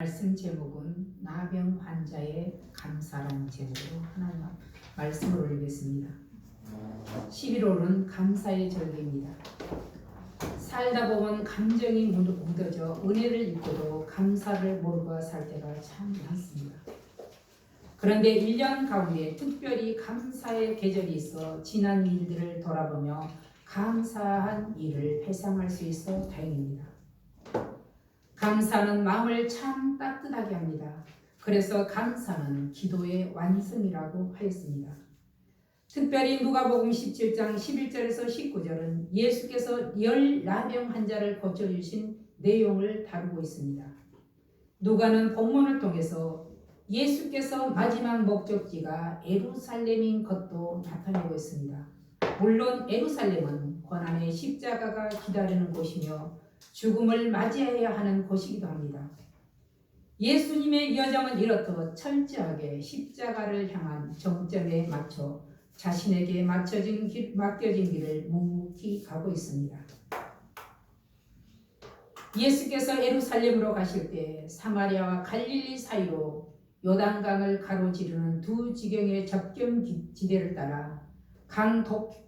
말씀 제목은 나병 환자의 감사라는 제목으로 하나님 앞 말씀을 올리겠습니다. 11월은 감사의 절기입니다. 살다 보면 감정이 묻어져 은혜를 입고도 감사를 모르고 살 때가 참 많습니다. 그런데 1년 가운데 특별히 감사의 계절이 있어 지난 일들을 돌아보며 감사한 일을 회상할 수 있어 다행입니다. 감사는 마음을 참 따뜻하게 합니다. 그래서 감사는 기도의 완성이라고 하였습니다. 특별히 누가복음 17장 11절에서 19절은 예수께서 열 나병 환자를 고쳐주신 내용을 다루고 있습니다. 누가는 본문을 통해서 예수께서 마지막 목적지가 예루살렘인 것도 나타내고 있습니다. 물론 예루살렘은 고난의 십자가가 기다리는 곳이며 죽음을 맞이해야 하는 곳이기도 합니다. 예수님의 여정은 이렇듯 철저하게 십자가를 향한 정점에 맞춰 자신에게 맡겨진 길을 묵묵히 가고 있습니다. 예수께서 예루살렘으로 가실 때 사마리아와 갈릴리 사이로 요단강을 가로지르는 두 지경의 접경 지대를 따라 강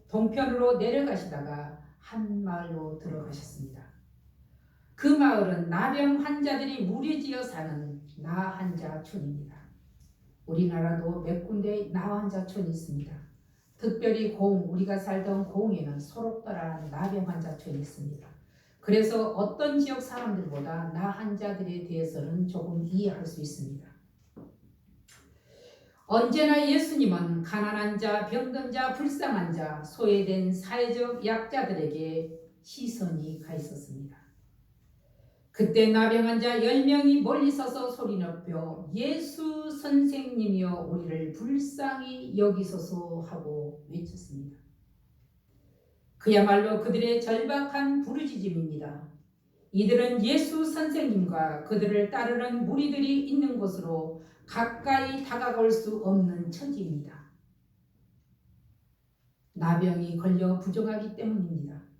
동편으로 내려가시다가 한 마을로 들어가셨습니다. 그 마을은 나병 환자들이 무리지어 사는 나환자촌입니다. 우리나라도 몇 군데 나환자촌이 있습니다. 특별히 우리가 살던 고흥에는 소록도라는 나병 환자촌이 있습니다. 그래서 어떤 지역 사람들보다 나환자들에 대해서는 조금 이해할 수 있습니다. 언제나 예수님은 가난한 자, 병든 자, 불쌍한 자, 소외된 사회적 약자들에게 시선이 가 있었습니다. 그때 나병한 자 10명이 멀리 서서 소리 높여 예수 선생님이여 우리를 불쌍히 여기소서 하고 외쳤습니다. 그야말로 그들의 절박한 부르짖음입니다. 이들은 예수 선생님과 그들을 따르는 무리들이 있는 곳으로 가까이 다가갈 수 없는 처지입니다. 나병이 걸려 부정하기 때문입니다.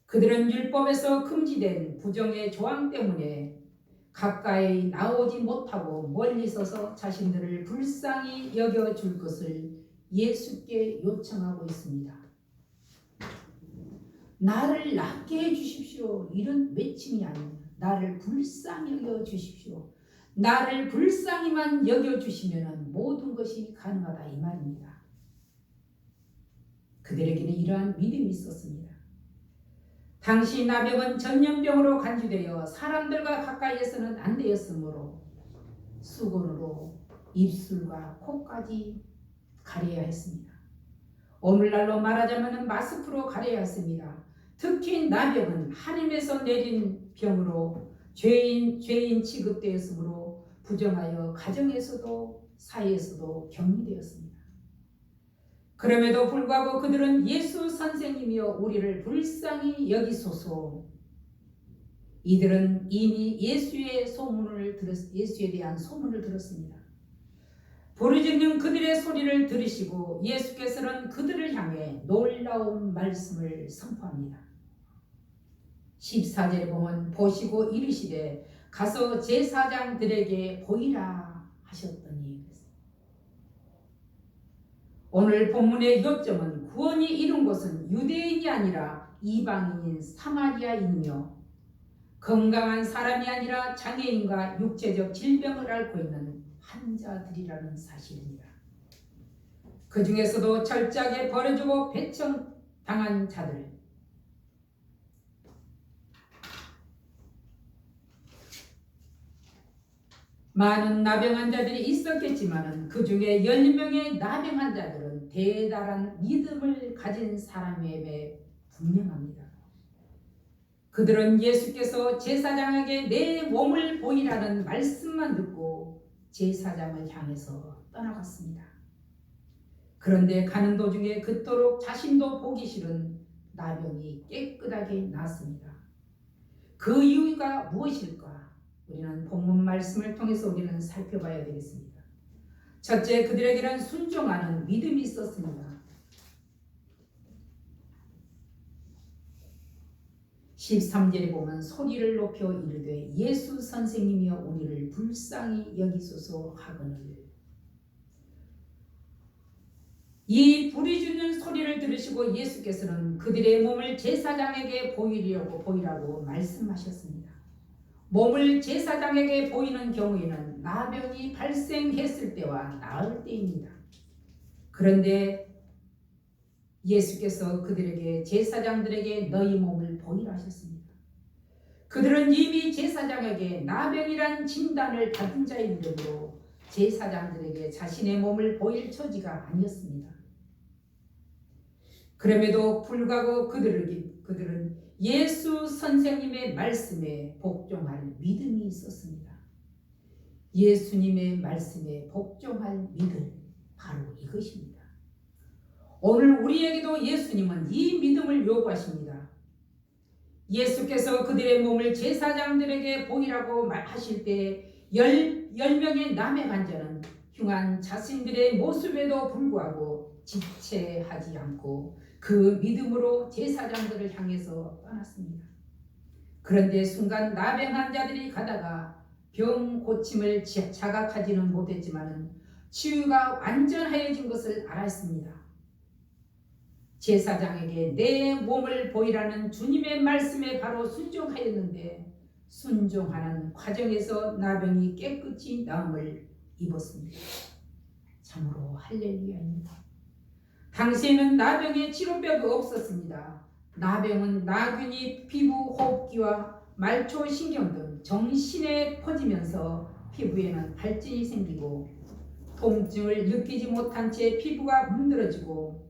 그들은 율법에서 금지된 부정의 조항 때문에 가까이 나오지 못하고 멀리 서서 자신들을 불쌍히 여겨줄 것을 예수께 요청하고 있습니다. 나를 낫게 해주십시오. 이런 외침이 아닙니다. 나를 불쌍히 여겨주십시오. 나를 불쌍히만 여겨주시면 모든 것이 가능하다 이 말입니다. 그들에게는 이러한 믿음이 있었습니다. 당시 나병은 전염병으로 간주되어 사람들과 가까이에서는 안 되었으므로 수건으로 입술과 코까지 가려야 했습니다. 오늘날로 말하자면 마스크로 가려야 했습니다. 특히 나병은 하늘에서 내린 병으로 죄인 취급되었으므로 부정하여 가정에서도 사회에서도 격리되었습니다. 그럼에도 불구하고 그들은 예수 선생님이여 우리를 불쌍히 여기소서. 이들은 이미 예수에 대한 소문을 들었습니다. 부르짖는 그들의 소리를 들으시고 예수께서는 그들을 향해 놀라운 말씀을 선포합니다. 14절에 보면 보시고 이르시되 가서 제사장들에게 보이라 하셨더니 오늘 본문의 요점은 구원이 이룬 곳은 유대인이 아니라 이방인인 사마리아인이며 건강한 사람이 아니라 장애인과 육체적 질병을 앓고 있는 환자들이라는 사실입니다. 그 중에서도 철저하게 버려주고 배척당한 자들, 많은 나병 환자들이 있었겠지만 그 중에 10명의 나병 환자들은 대단한 믿음을 가진 사람임에 분명합니다. 그들은 예수께서 제사장에게 내 몸을 보이라는 말씀만 듣고 제사장을 향해서 떠나갔습니다. 그런데 가는 도중에 그토록 자신도 보기 싫은 나병이 깨끗하게 나았습니다. 그 이유가 무엇일까? 우리는 본문 말씀을 통해서 우리는 살펴봐야 되겠습니다. 첫째, 그들에게는 순종하는 믿음이 있었습니다. 13절에 보면 소리를 높여 이르되 예수 선생님이여 우리를 불쌍히 여기소서 하거늘. 이 부르짖는 소리를 들으시고 예수께서는 그들의 몸을 제사장에게 보이라고 말씀하셨습니다. 몸을 제사장에게 보이는 경우에는 나병이 발생했을 때와 나을 때입니다. 그런데 예수께서 그들에게 제사장들에게 너희 몸을 보이라 하셨습니다. 그들은 이미 제사장에게 나병이란 진단을 받은 자의 이름으로 제사장들에게 자신의 몸을 보일 처지가 아니었습니다. 그럼에도 불구하고 그들은 예수 선생님의 말씀에 복종할 믿음이 있었습니다. 예수님의 말씀에 복종할 믿음, 바로 이것입니다. 오늘 우리에게도 예수님은 이 믿음을 요구하십니다. 예수께서 그들의 몸을 제사장들에게 보이라고 하실 때 10명의 남의 간자는 흉한 자신들의 모습에도 불구하고 지체하지 않고 그 믿음으로 제사장들을 향해서 떠났습니다. 그런데 순간 나병한 자들이 가다가 병 고침을 자각하지는 못했지만 치유가 완전하여진 것을 알았습니다. 제사장에게 내 몸을 보이라는 주님의 말씀에 바로 순종하였는데 순종하는 과정에서 나병이 깨끗이 나음을 입었습니다. 참으로 할렐루야입니다. 당시에는 나병의 치료법이 없었습니다. 나병은 나균이 피부, 호흡기와 말초, 신경 등 정신에 퍼지면서 피부에는 발진이 생기고 통증을 느끼지 못한 채 피부가 문드러지고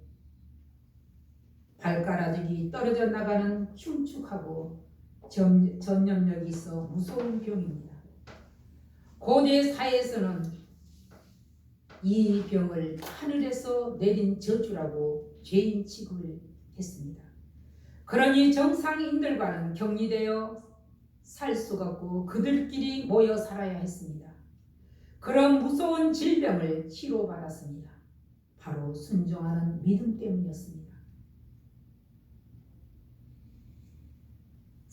발가락이 떨어져 나가는 흉측하고 전염력이 있어 무서운 병입니다. 고대 사회에서는 이 병을 하늘에서 내린 저주라고 죄인 취급을 했습니다. 그러니 정상인들과는 격리되어 살 수가 없고 그들끼리 모여 살아야 했습니다. 그런 무서운 질병을 치료받았습니다. 바로 순종하는 믿음 때문이었습니다.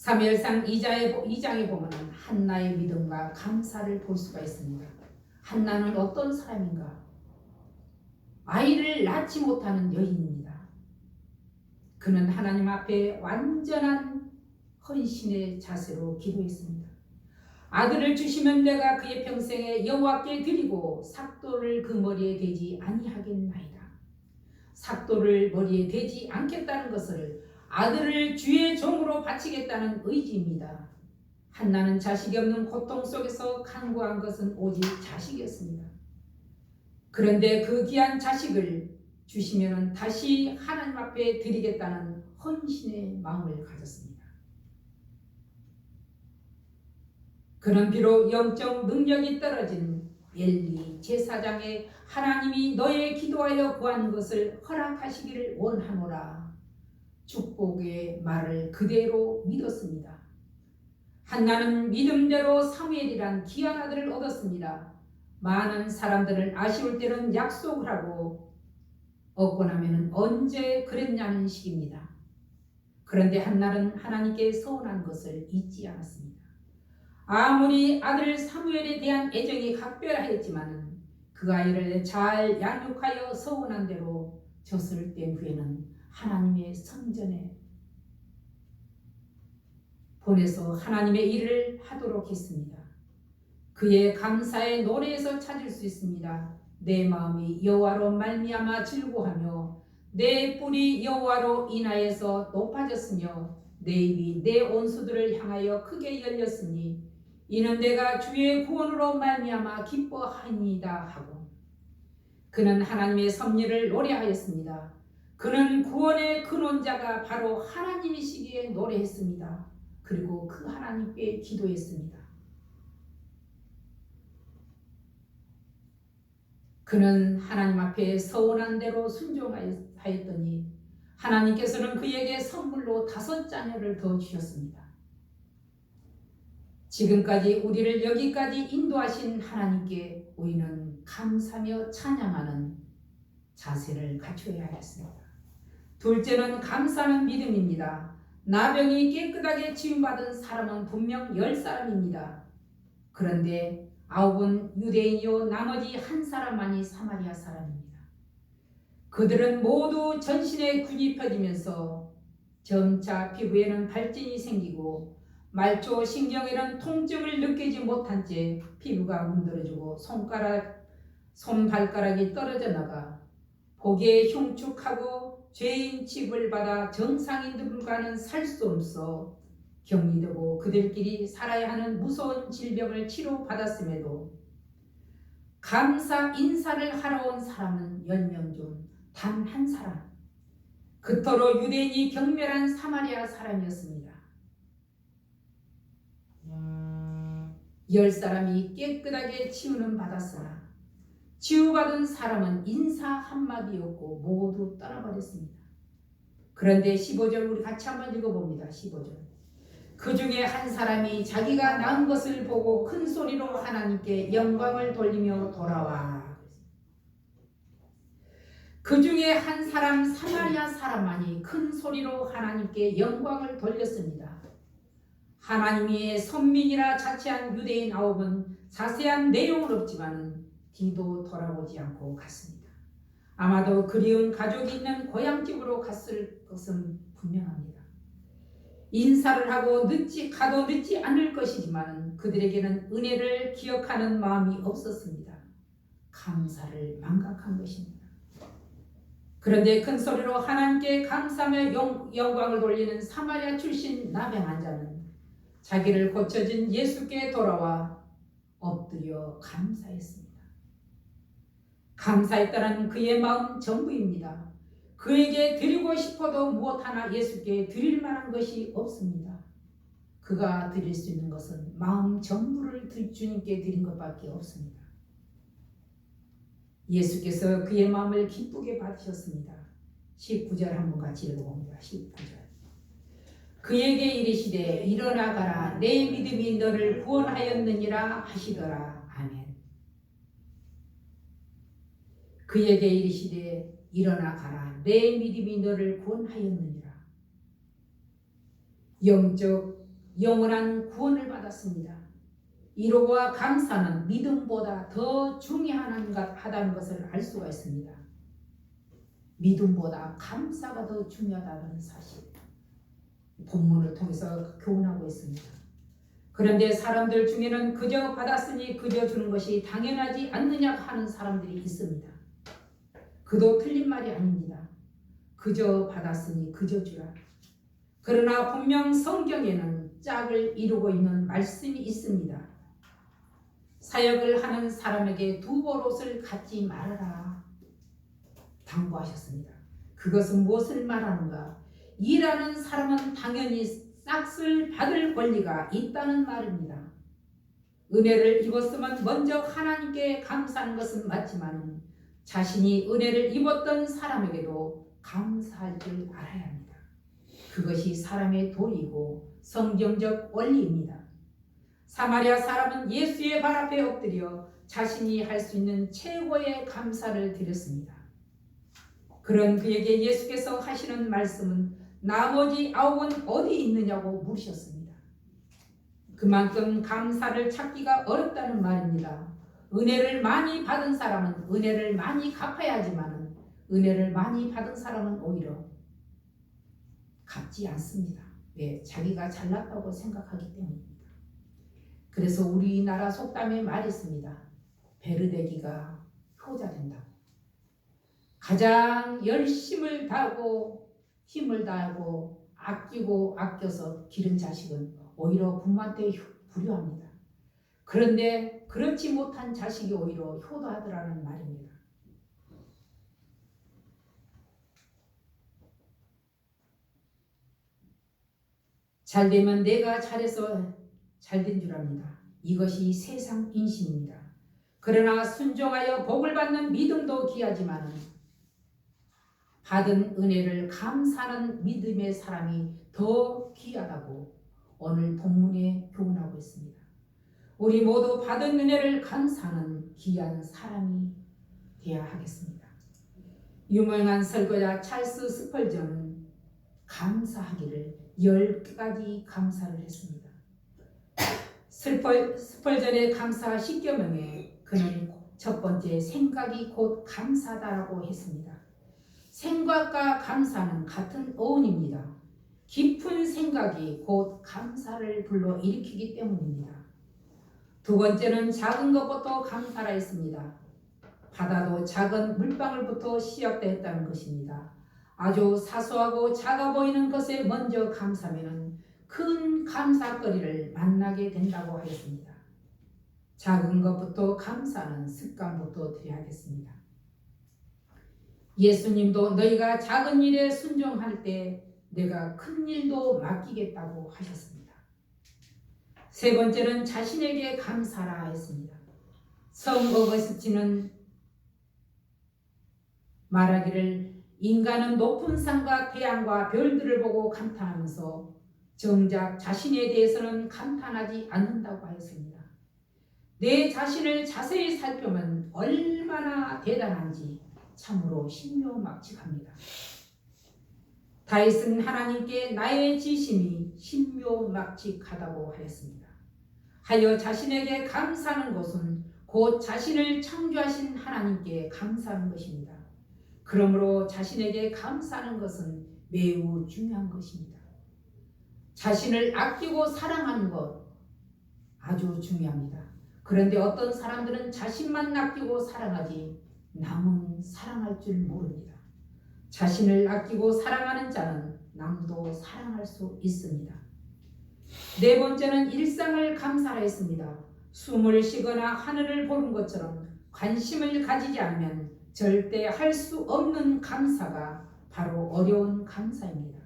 사무엘상 2장에 보면 한나의 믿음과 감사를 볼 수가 있습니다. 한나는 어떤 사람인가? 아이를 낳지 못하는 여인입니다. 그는 하나님 앞에 완전한 헌신의 자세로 기도했습니다. 아들을 주시면 내가 그의 평생에 여호와께 드리고 삭도를 그 머리에 대지 아니하겠나이다. 삭도를 머리에 대지 않겠다는 것을 아들을 주의 종으로 바치겠다는 의지입니다. 한나는 자식이 없는 고통 속에서 간구한 것은 오직 자식이었습니다. 그런데 그 귀한 자식을 주시면 다시 하나님 앞에 드리겠다는 헌신의 마음을 가졌습니다. 그는 비록 영적 능력이 떨어진 엘리 제사장의 하나님이 너의 기도하여 구한 것을 허락하시기를 원하노라 축복의 말을 그대로 믿었습니다. 한나는 믿음대로 사무엘이란 귀한 아들을 얻었습니다. 많은 사람들을 아쉬울 때는 약속을 하고 얻고 나면 언제 그랬냐는 식입니다. 그런데 한나는 하나님께 서운한 것을 잊지 않았습니다. 아무리 아들 사무엘에 대한 애정이 각별하였지만 그 아이를 잘 양육하여 서운한 대로 줬을 때 후에는 하나님의 성전에 보내서 하나님의 일을 하도록 했습니다. 그의 감사의 노래에서 찾을 수 있습니다. 내 마음이 여호와로 말미암아 즐거하며 내 뿔이 여호와로 인하여서 높아졌으며 내 입이 내 온수들을 향하여 크게 열렸으니 이는 내가 주의 구원으로 말미암아 기뻐하니이다 하고 그는 하나님의 섭리를 노래하였습니다. 그는 구원의 근원자가 바로 하나님이시기에 노래했습니다. 그리고 그 하나님께 기도했습니다. 그는 하나님 앞에 서운한 대로 순종하였더니 하나님께서는 그에게 선물로 5자녀를 더 주셨습니다. 지금까지 우리를 여기까지 인도하신 하나님께 우리는 감사며 찬양하는 자세를 갖춰야 하겠습니다. 둘째는 감사하는 믿음입니다. 나병이 깨끗하게 치유받은 사람은 분명 10사람입니다. 그런데 9은 유대인이요 나머지 한 사람만이 사마리아 사람입니다. 그들은 모두 전신에 군이 펴지면서 점차 피부에는 발진이 생기고 말초 신경에는 통증을 느끼지 못한 채 피부가 문드러지고 손발가락이 떨어져 나가 보기에 흉측하고 죄인 취급을 받아 정상인들과는 살 수 없어 격리되고 그들끼리 살아야 하는 무서운 질병을 치료받았음에도 감사 인사를 하러 온 사람은 10명 중 단 한 사람, 그토록 유대인이 경멸한 사마리아 사람이었습니다. 10사람이 깨끗하게 치유는 받았으나 치유받은 사람은 인사 한마디였고 모두 떠나버렸습니다. 그런데 15절 우리 같이 한번 읽어봅니다. 15절. 그 중에 한 사람이 자기가 낳은 것을 보고 큰 소리로 하나님께 영광을 돌리며 돌아와. 그 중에 한 사람 사마리아 사람만이 큰 소리로 하나님께 영광을 돌렸습니다. 하나님의 선민이라 자처한 유대인 9은 자세한 내용은 없지만 뒤도 돌아보지 않고 갔습니다. 아마도 그리운 가족이 있는 고향집으로 갔을 것은 분명합니다. 인사를 하고 가도 늦지 않을 것이지만 그들에게는 은혜를 기억하는 마음이 없었습니다. 감사를 망각한 것입니다. 그런데 큰 소리로 하나님께 감사하며 영광을 돌리는 사마리아 출신 나병 환자는 자기를 고쳐준 예수께 돌아와 엎드려 감사했습니다. 감사했다는 그의 마음 전부입니다. 그에게 드리고 싶어도 무엇 하나 예수께 드릴 만한 것이 없습니다. 그가 드릴 수 있는 것은 마음 전부를 주님께 드린 것밖에 없습니다. 예수께서 그의 마음을 기쁘게 받으셨습니다. 19절 한번 같이 읽어봅니다. 19절. 그에게 이르시되 일어나 가라 내 믿음이 너를 구원하였느니라 하시더라. 아멘. 그에게 이르시되 일어나 가라 내 믿음이 너를 구원하였느니라. 영적 영원한 구원을 받았습니다. 이로와 감사는 믿음보다 더 중요하다는 것을 알 수가 있습니다. 믿음보다 감사가 더 중요하다는 사실 본문을 통해서 교훈하고 있습니다. 그런데 사람들 중에는 그저 받았으니 그저 주는 것이 당연하지 않느냐 하는 사람들이 있습니다. 그도 틀린 말이 아닙니다. 그저 받았으니 그저 주라. 그러나 분명 성경에는 짝을 이루고 있는 말씀이 있습니다. 사역을 하는 사람에게 두 벌 옷을 갖지 말아라 당부하셨습니다. 그것은 무엇을 말하는가? 일하는 사람은 당연히 싹을 받을 권리가 있다는 말입니다. 은혜를 입었으면 먼저 하나님께 감사하는 것은 맞지만 자신이 은혜를 입었던 사람에게도 감사할 줄 알아야 합니다. 그것이 사람의 도리이고 성경적 원리입니다. 사마리아 사람은 예수의 발 앞에 엎드려 자신이 할 수 있는 최고의 감사를 드렸습니다. 그런 그에게 예수께서 하시는 말씀은 나머지 9은 어디 있느냐고 물으셨습니다. 그만큼 감사를 찾기가 어렵다는 말입니다. 은혜를 많이 받은 사람은 은혜를 많이 갚아야 하지만 은혜를 많이 받은 사람은 오히려 갚지 않습니다. 왜? 자기가 잘났다고 생각하기 때문입니다. 그래서 우리나라 속담에 말했습니다. 베르대기가 효자 된다고. 가장 열심을 다하고 힘을 다하고 아끼고 아껴서 기른 자식은 오히려 부모한테 불효합니다. 그런데 그렇지 못한 자식이 오히려 효도하더라는 말입니다. 잘되면 내가 잘해서 잘된 줄 압니다. 이것이 세상 인심입니다. 그러나 순종하여 복을 받는 믿음도 귀하지만 받은 은혜를 감사하는 믿음의 사람이 더 귀하다고 오늘 본문에 교훈하고 있습니다. 우리 모두 받은 은혜를 감사하는 귀한 사람이 되어야 하겠습니다. 유명한 설교자 찰스 스펄전은 감사하기를 10가지 감사를 했습니다. 스펄전의 감사 10계명에 그는 첫 번째 생각이 곧 감사다라고 했습니다. 생각과 감사는 같은 어원입니다. 깊은 생각이 곧 감사를 불러일으키기 때문입니다. 두 번째는 작은 것부터 감사라 했습니다. 바다도 작은 물방울부터 시작되었다는 것입니다. 아주 사소하고 작아 보이는 것에 먼저 감사하면 큰 감사거리를 만나게 된다고 하였습니다. 작은 것부터 감사하는 습관부터 드려야겠습니다. 예수님도 너희가 작은 일에 순종할 때 내가 큰 일도 맡기겠다고 하셨습니다. 세 번째는 자신에게 감사라 했습니다. 성 어거스틴은 말하기를 인간은 높은 산과 태양과 별들을 보고 감탄하면서 정작 자신에 대해서는 감탄하지 않는다고 하였습니다. 내 자신을 자세히 살펴보면 얼마나 대단한지 참으로 신묘막측합니다. 다윗은 하나님께 나의 지심이 신묘막측하다고 하였습니다. 하여 자신에게 감사하는 것은 곧 자신을 창조하신 하나님께 감사하는 것입니다. 그러므로 자신에게 감사하는 것은 매우 중요한 것입니다. 자신을 아끼고 사랑하는 것 아주 중요합니다. 그런데 어떤 사람들은 자신만 아끼고 사랑하지 남은 사랑할 줄 모릅니다. 자신을 아끼고 사랑하는 자는 남도 사랑할 수 있습니다. 네 번째는 일상을 감사하라 했습니다. 숨을 쉬거나 하늘을 보는 것처럼 관심을 가지지 않으면 절대 할 수 없는 감사가 바로 어려운 감사입니다.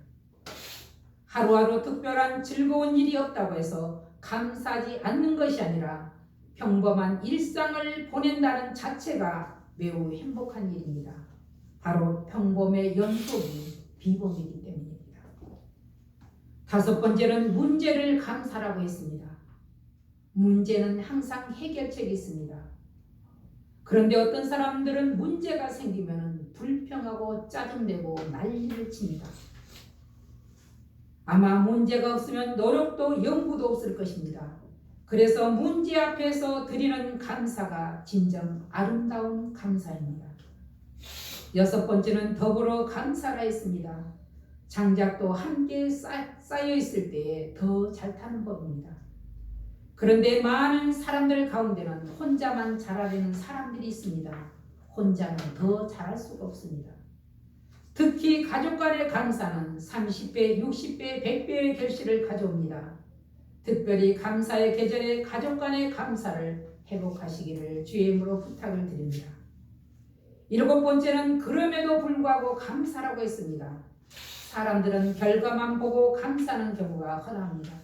하루하루 특별한 즐거운 일이 없다고 해서 감사하지 않는 것이 아니라 평범한 일상을 보낸다는 자체가 매우 행복한 일입니다. 바로 평범의 연속이 비범이기 때문입니다. 다섯 번째는 문제를 감사라고 했습니다. 문제는 항상 해결책이 있습니다. 그런데 어떤 사람들은 문제가 생기면 불평하고 짜증내고 난리를 칩니다. 아마 문제가 없으면 노력도 연구도 없을 것입니다. 그래서 문제 앞에서 드리는 감사가 진정 아름다운 감사입니다. 여섯 번째는 더불어 감사라 했습니다. 장작도 함께 쌓여 있을 때에 더 잘 타는 법입니다. 그런데 많은 사람들 가운데는 혼자만 잘하려는 사람들이 있습니다. 혼자는 더 잘할 수가 없습니다. 특히 가족 간의 감사는 30배, 60배, 100배의 결실을 가져옵니다. 특별히 감사의 계절에 가족 간의 감사를 회복하시기를 주의 이름으로 부탁을 드립니다. 일곱 번째는 그럼에도 불구하고 감사라고 했습니다. 사람들은 결과만 보고 감사하는 경우가 흔합니다.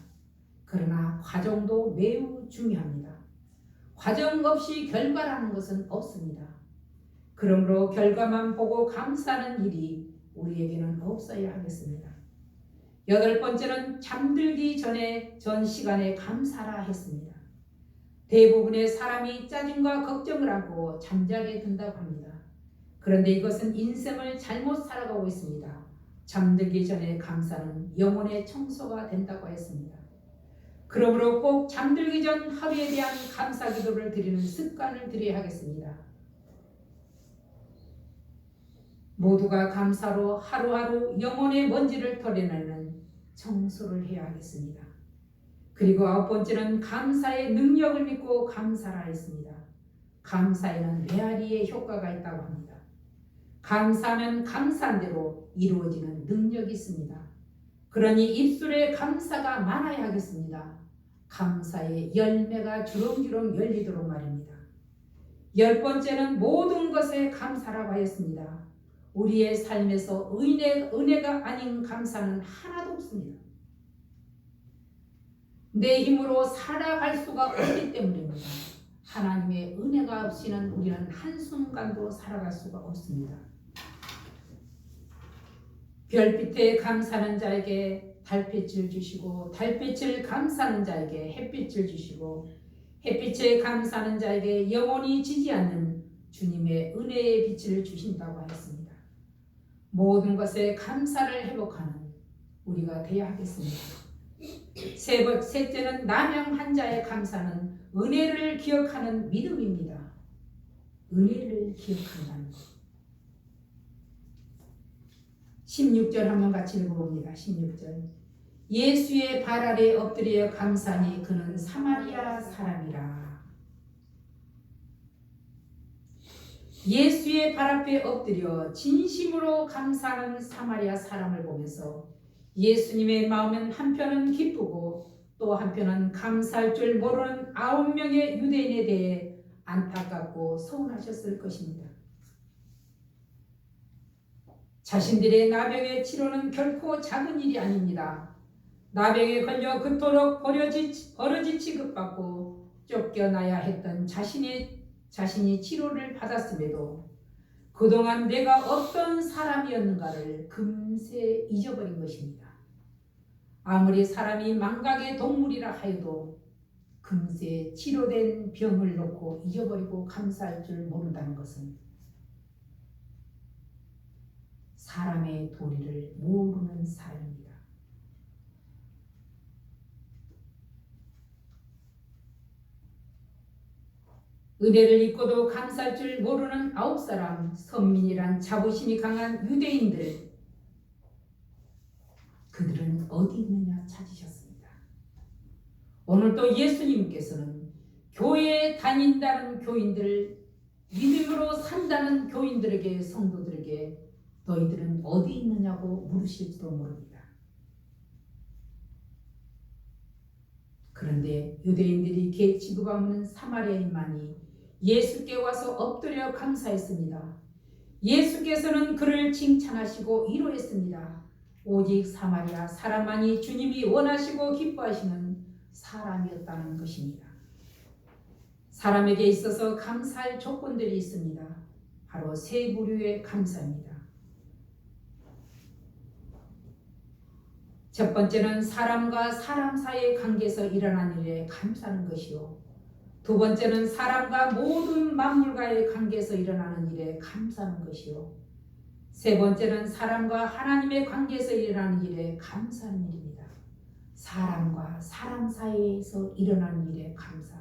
그러나 과정도 매우 중요합니다. 과정 없이 결과라는 것은 없습니다. 그러므로 결과만 보고 감사하는 일이 우리에게는 없어야 하겠습니다. 여덟 번째는 잠들기 전 시간에 감사라 했습니다. 대부분의 사람이 짜증과 걱정을 안고 잠자게 된다고 합니다. 그런데 이것은 인생을 잘못 살아가고 있습니다. 잠들기 전에 감사는 영혼의 청소가 된다고 했습니다. 그러므로 꼭 잠들기 전 하루에 대한 감사 기도를 드리는 습관을 들여야 하겠습니다. 모두가 감사로 하루하루 영혼의 먼지를 털어내는 청소를 해야 하겠습니다. 그리고 아홉 번째는 감사의 능력을 믿고 감사라 했습니다. 감사에는 메아리의 효과가 있다고 합니다. 감사하면 감사한 대로 이루어지는 능력이 있습니다. 그러니 입술에 감사가 많아야 하겠습니다. 감사의 열매가 주렁주렁 열리도록 말입니다. 열 번째는 모든 것에 감사라고 하였습니다. 우리의 삶에서 은혜가 아닌 감사는 하나도 없습니다. 내 힘으로 살아갈 수가 없기 때문입니다. 하나님의 은혜가 없이는 우리는 한순간도 살아갈 수가 없습니다. 별빛에 감사하는 자에게 달빛을 주시고 달빛을 감사하는 자에게 햇빛을 주시고 햇빛에 감사하는 자에게 영원히 지지 않는 주님의 은혜의 빛을 주신다고 하였습니다. 모든 것에 감사를 회복하는 우리가 되어야 하겠습니다. 셋째는 남양한 자의 감사는 은혜를 기억하는 믿음입니다. 은혜를 기억한다는 것. 16절 한번 같이 읽어봅니다. 16절. 예수의 발 아래 엎드려 감사하니 그는 사마리아 사람이라. 예수의 발 앞에 엎드려 진심으로 감사하는 사마리아 사람을 보면서 예수님의 마음은 한편은 기쁘고 또 한편은 감사할 줄 모르는 9명의 유대인에 대해 안타깝고 서운하셨을 것입니다. 자신들의 나병의 치료는 결코 작은 일이 아닙니다. 나병에 걸려 그토록 버러지 취급받고 쫓겨나야 했던 자신이 치료를 받았음에도 그동안 내가 어떤 사람이었는가를 금세 잊어버린 것입니다. 아무리 사람이 망각의 동물이라 하여도 금세 치료된 병을 놓고 잊어버리고 감사할 줄 모른다는 것은 사람의 도리를 모르는 사람입니다. 은혜를 잊고도 감사할 줄 모르는 9사람, 선민이란 자부심이 강한 유대인들, 그들은 어디 있느냐 찾으셨습니다. 오늘도 예수님께서는 교회에 다닌다는 교인들, 믿음으로 산다는 교인들에게, 성도들에게 너희들은 어디 있느냐고 물으실지도 모릅니다. 그런데 유대인들이 취급하는 사마리아인만이 예수께 와서 엎드려 감사했습니다. 예수께서는 그를 칭찬하시고 위로했습니다. 오직 사마리아 사람만이 주님이 원하시고 기뻐하시는 사람이었다는 것입니다. 사람에게 있어서 감사할 조건들이 있습니다. 바로 세 부류의 감사입니다. 첫 번째는 사람과 사람 사이의 관계에서 일어난 일에 감사하는 것이요. 두 번째는 사람과 모든 만물과의 관계에서 일어나는 일에 감사하는 것이요. 세 번째는 사람과 하나님의 관계에서 일어나는 일에 감사하는 일입니다. 사람과 사람 사이에서 일어나는 일에 감사.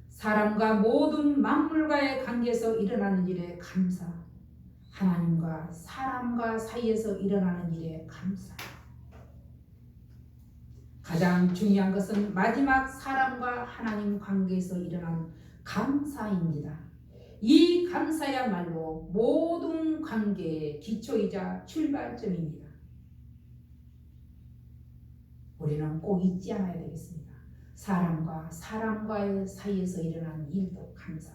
사람과 모든 만물과의 관계에서 일어나는 일에 감사. 하나님과 사람과 사이에서 일어나는 일에 감사. 가장 중요한 것은 마지막 사람과 하나님 관계에서 일어난 감사입니다. 이 감사야말로 모든 관계의 기초이자 출발점입니다. 우리는 꼭 잊지 않아야 되겠습니다. 사람과 사람과의 사이에서 일어난 일도 감사.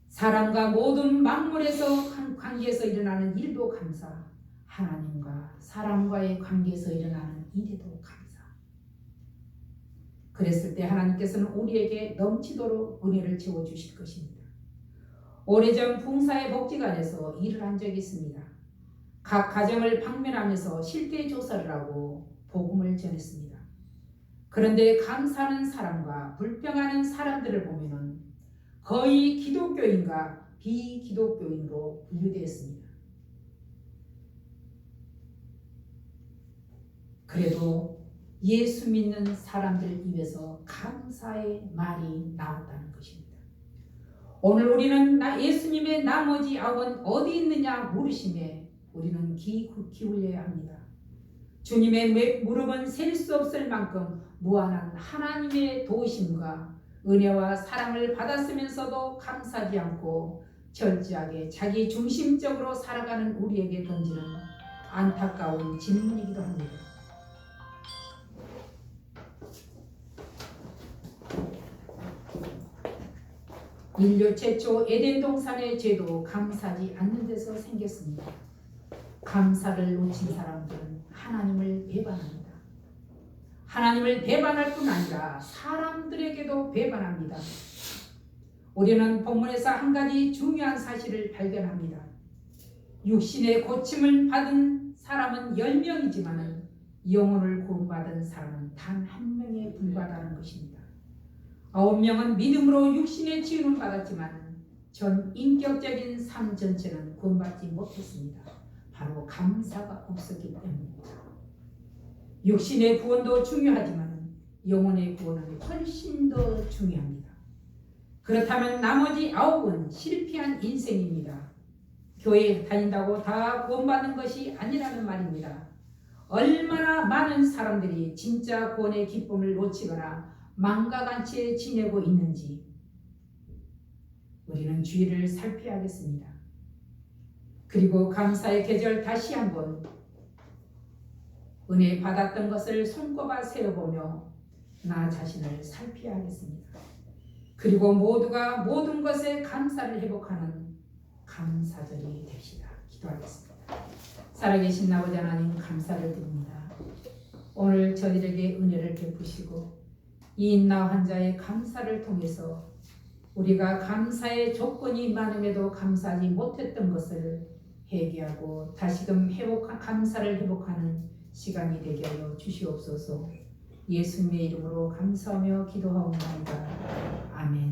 사람과 모든 만물에서 관계에서 일어나는 일도 감사. 하나님과 사람과의 관계에서 일어나는 일에도 감사. 그랬을 때 하나님께서는 우리에게 넘치도록 은혜를 채워주실 것입니다. 오래전 봉사의 복지관에서 일을 한 적이 있습니다. 각 가정을 방문하면서 실태 조사를 하고 복음을 전했습니다. 그런데 감사하는 사람과 불평하는 사람들을 보면은 거의 기독교인과 비기독교인으로 분류되었습니다. 그래도 예수 믿는 사람들 입에서 감사의 말이 나왔다는 것입니다. 오늘 우리는 예수님의 나머지 9은 어디 있느냐 물으심에 우리는 귀 기울여야 합니다. 주님의 무릎은 셀 수 없을 만큼 무한한 하나님의 도우심과 은혜와 사랑을 받았으면서도 감사하지 않고 철저하게 자기 중심적으로 살아가는 우리에게 던지는 안타까운 질문이기도 합니다. 인류 최초 에덴 동산의 죄도 감사하지 않는 데서 생겼습니다. 감사를 놓친 사람들은 하나님을 배반합니다. 하나님을 배반할 뿐 아니라 사람들에게도 배반합니다. 우리는 본문에서 한 가지 중요한 사실을 발견합니다. 육신의 고침을 받은 사람은 10명이지만 영혼을 구원받은 사람은 단 1명에 불과하다는 것입니다. 9명은 믿음으로 육신의 치유는 받았지만 전 인격적인 삶 전체는 구원받지 못했습니다. 바로 감사가 없었기 때문입니다. 육신의 구원도 중요하지만 영혼의 구원은 훨씬 더 중요합니다. 그렇다면 나머지 9은 실패한 인생입니다. 교회 다닌다고 다 구원받는 것이 아니라는 말입니다. 얼마나 많은 사람들이 진짜 구원의 기쁨을 놓치거나 망각한 채 지내고 있는지 우리는 주의를 살펴야겠습니다. 그리고 감사의 계절 다시 한번 은혜 받았던 것을 손꼽아 세어보며 나 자신을 살펴야겠습니다. 그리고 모두가 모든 것에 감사를 회복하는 감사절이 됩시다. 기도하겠습니다. 살아계신 아버지 하나님 감사를 드립니다. 오늘 저희에게 은혜를 베푸시고 이인나 환자의 감사를 통해서 우리가 감사의 조건이 많음에도 감사하지 못했던 것을 회개하고 다시금 감사를 회복하는 시간이 되게 하여 주시옵소서. 예수님의 이름으로 감사하며 기도하옵나이다. 아멘.